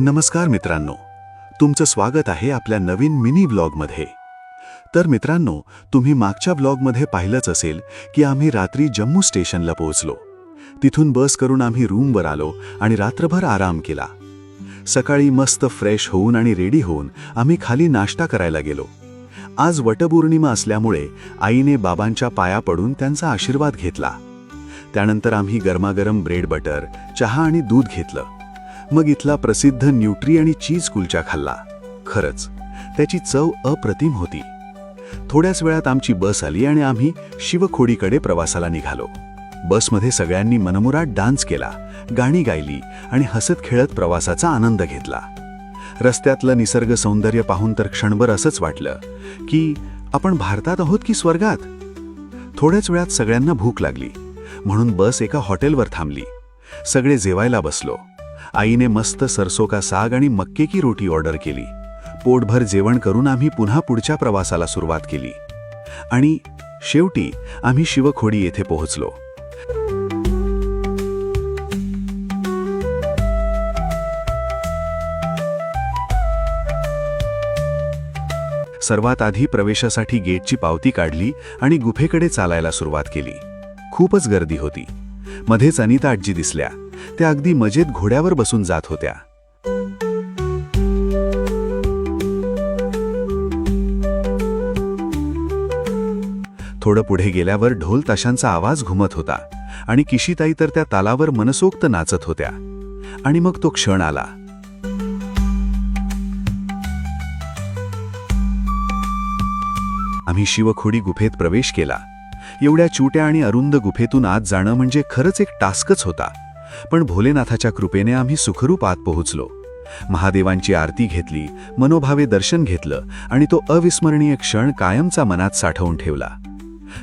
नमस्कार मित्रांनो, तुमचं स्वागत आहे आपल्या नवीन मिनी व्लॉगमध्ये. तर मित्रांनो, तुम्ही मागच्या व्लॉगमध्ये पाहिलंच असेल की आम्ही रात्री जम्मू स्टेशनला पोहोचलो. तिथून बस करून आम्ही रूमवर आलो आणि रात्रभर आराम केला. सकाळी मस्त फ्रेश होऊन आणि रेडी होऊन आम्ही खाली नाश्ता करायला गेलो. आज वटपौर्णिमा असल्यामुळे आईने बाबांच्या पाया पडून त्यांचा आशीर्वाद घेतला. त्यानंतर आम्ही गरमागरम ब्रेड बटर, चहा आणि दूध घेतलं. मग इथला प्रसिद्ध न्यूट्री आणि चीज कुलचा खाल्ला. खरंच त्याची चव अप्रतिम होती. थोड्याच वेळात आमची बस आली आणि आम्ही शिवखोडीकडे प्रवासाला निघालो. बसमध्ये सगळ्यांनी मनमुराद डान्स केला, गाणी गायली आणि हसत खेळत प्रवासाचा आनंद घेतला. रस्त्यातलं निसर्ग सौंदर्य पाहून तर क्षणभर असंच वाटलं की आपण भारतात आहोत की स्वर्गात. थोड्याच वेळात सगळ्यांना भूक लागली म्हणून बस एका हॉटेलवर थांबली. सगळे जेवायला बसलो. आईने मस्त सरसो का साग आणि मक्के की रोटी ऑर्डर केली. पोटभर जेवण करून आम्ही पुन्हा पुढच्या प्रवासाला सुरुवात केली आणि शेवटी आम्ही शिवखोडी येथे पोहोचलो. सर्वात आधी प्रवेशासाठी गेटची पावती काढली आणि गुफेकडे चालायला सुरुवात केली. खूपच गर्दी होती. मध्येच अनिता आजी दिसल्या. त्या अगदी मजेत घोड्यावर बसून जात होत्या. थोडं पुढे गेल्यावर ढोल ताशांचा आवाज घुमत होता आणि किशीताई तर त्या तालावर मनसोक्त नाचत होत्या. आणि मग तो क्षण आला. आम्ही शिवखोडी गुफेत प्रवेश केला. एवढ्या छोट्या आणि अरुंद गुफेतून आत जाणं म्हणजे खरंच एक टास्कच होता. पण भोलेनाथाच्या कृपेने आम्ही सुखरूप आत पोहोचलो. महादेवांची आरती घेतली, मनोभावे दर्शन घेतलं आणि तो अविस्मरणीय क्षण कायमचा मनात साठवून ठेवला.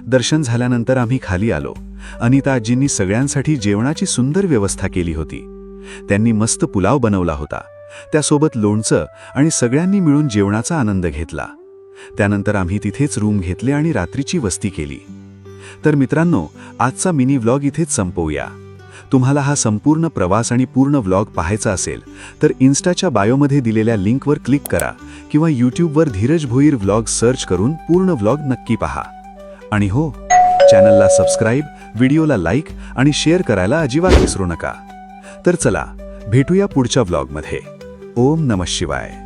दर्शन झाल्यानंतर आम्ही खाली आलो. अनिता आजींनी सगळ्यांसाठी जेवणाची सुंदर व्यवस्था केली होती. त्यांनी मस्त पुलाव बनवला होता, त्यासोबत लोणचं आणि सगळ्यांनी मिळून जेवणाचा आनंद घेतला. त्यानंतर आम्ही तिथेच रूम घेतले आणि रात्रीची वस्ती केली. तर मित्रांनो, आजचा मिनी व्लॉग इथेच संपवूया. तुम्हाला हा संपूर्ण प्रवास आणि पूर्ण व्लॉग पाहायचा असेल तर इन्स्टाच्या बायोमध्ये दिलेल्या लिंकवर क्लिक करा किंवा यूट्यूबवर धीरज भोईर व्लॉग सर्च करून पूर्ण व्लॉग नक्की पहा. आणि हो, चॅनलला सबस्क्राईब, व्हिडिओला लाईक आणि शेअर करायला अजिबात विसरू नका. तर चला, भेटूया पुढच्या व्लॉगमध्ये. ओम नमः शिवाय.